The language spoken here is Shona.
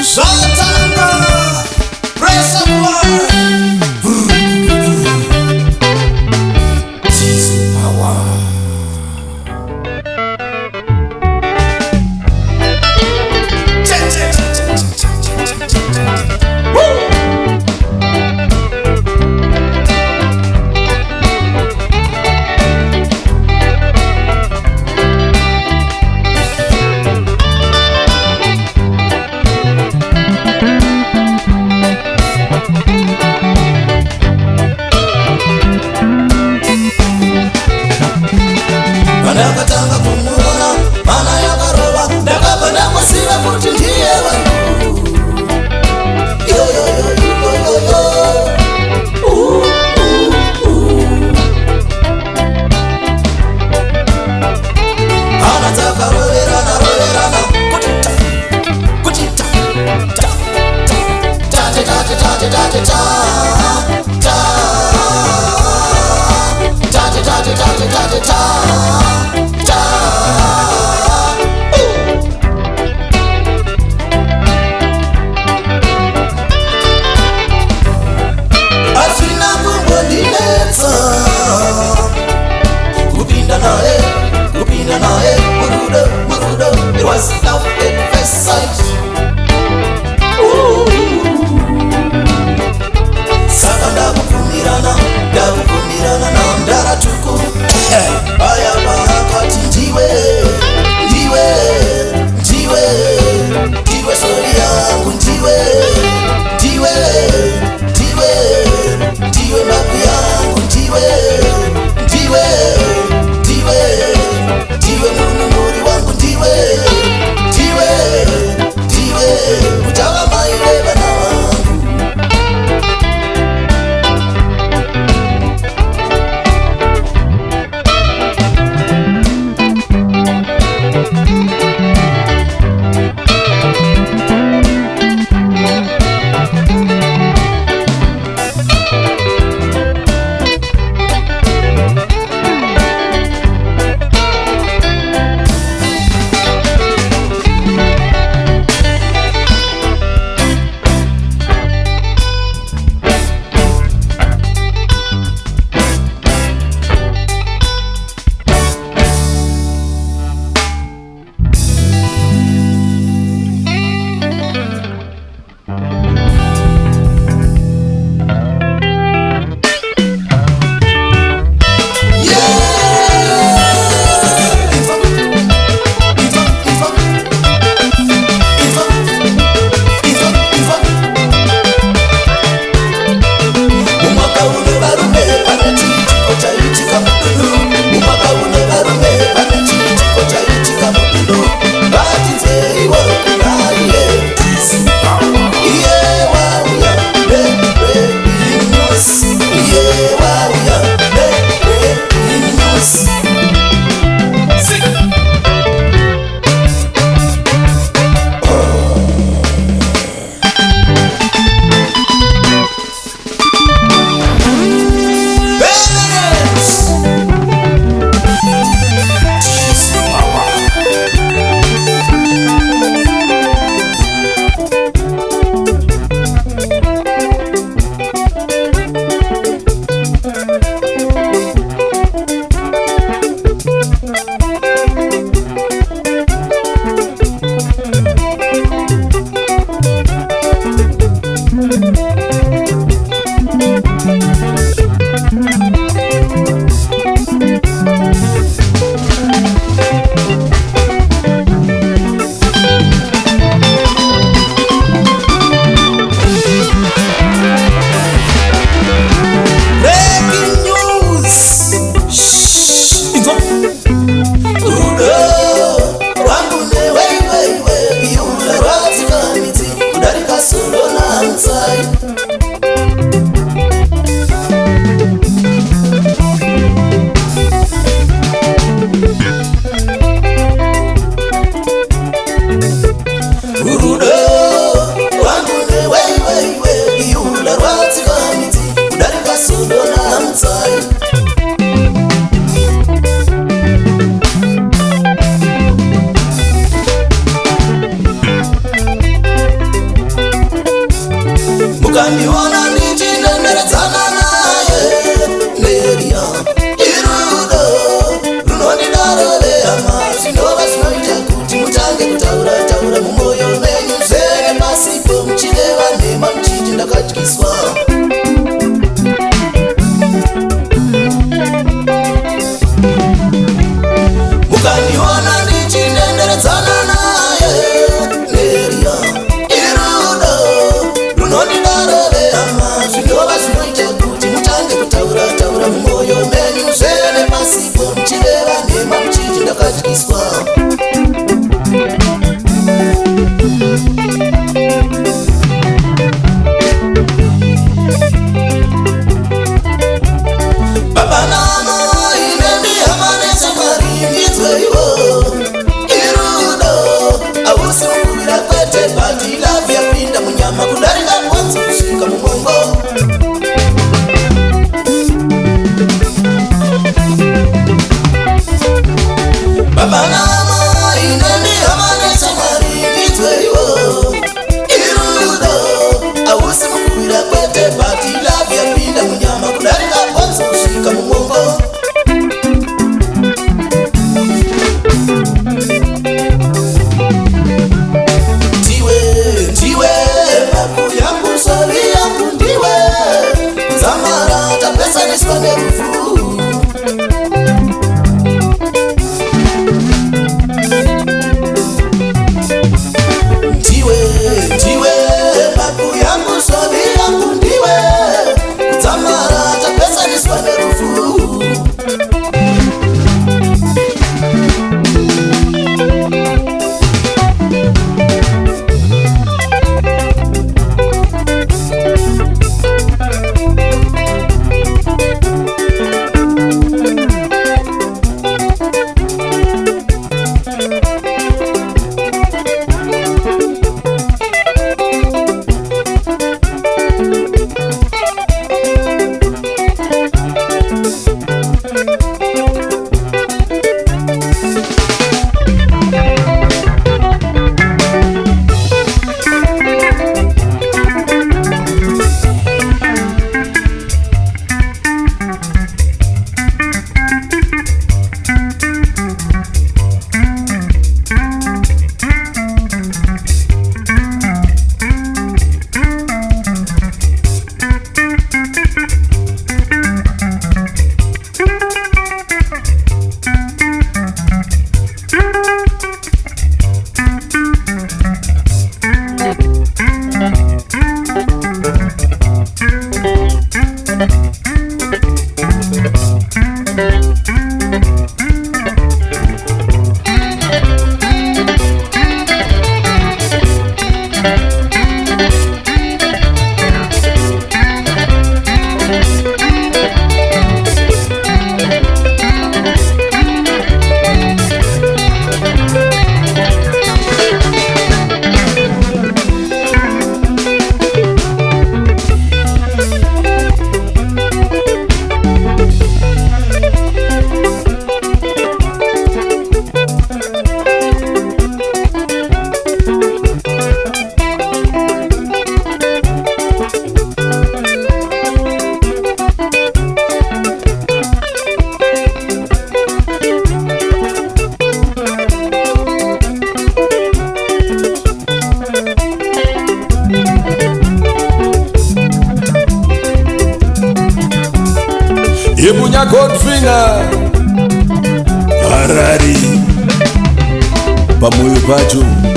Zvatanga, praise the Lord. Jesus power. Ndakatanga kumuona mana yakarova ndakabva ndamuziva kuti ndiye vanhu ana dzakaroverana roverana kuti tate tate tate tate tate tate tate tate tate kupinda naye murudo it was love at first sight. Saka ndakuvumirana na ndaratuku aya vakati ndiwe sori yangu ndiwe mapi yangu ndiwe munumuri wangu ndiwe uchava mai vevana vangu. mukandiona ndichinenderedzana naye Neria irudo runondidarovehama zvinova zvinoita kuti mutange kutaura taura mumwoyo menyu zere pasipo muchireva nhema muchiti ndakatyiswa mukandiona ndichinenderedzana naye Neria irudo runondidarovehama zvinova zvinoita kuti mutange kutaura taura mumwoyo menyu zere pasipo muchireva nhema muchiti ndakatyiswa Ibunya Goldfinger Harari pamoyo pacho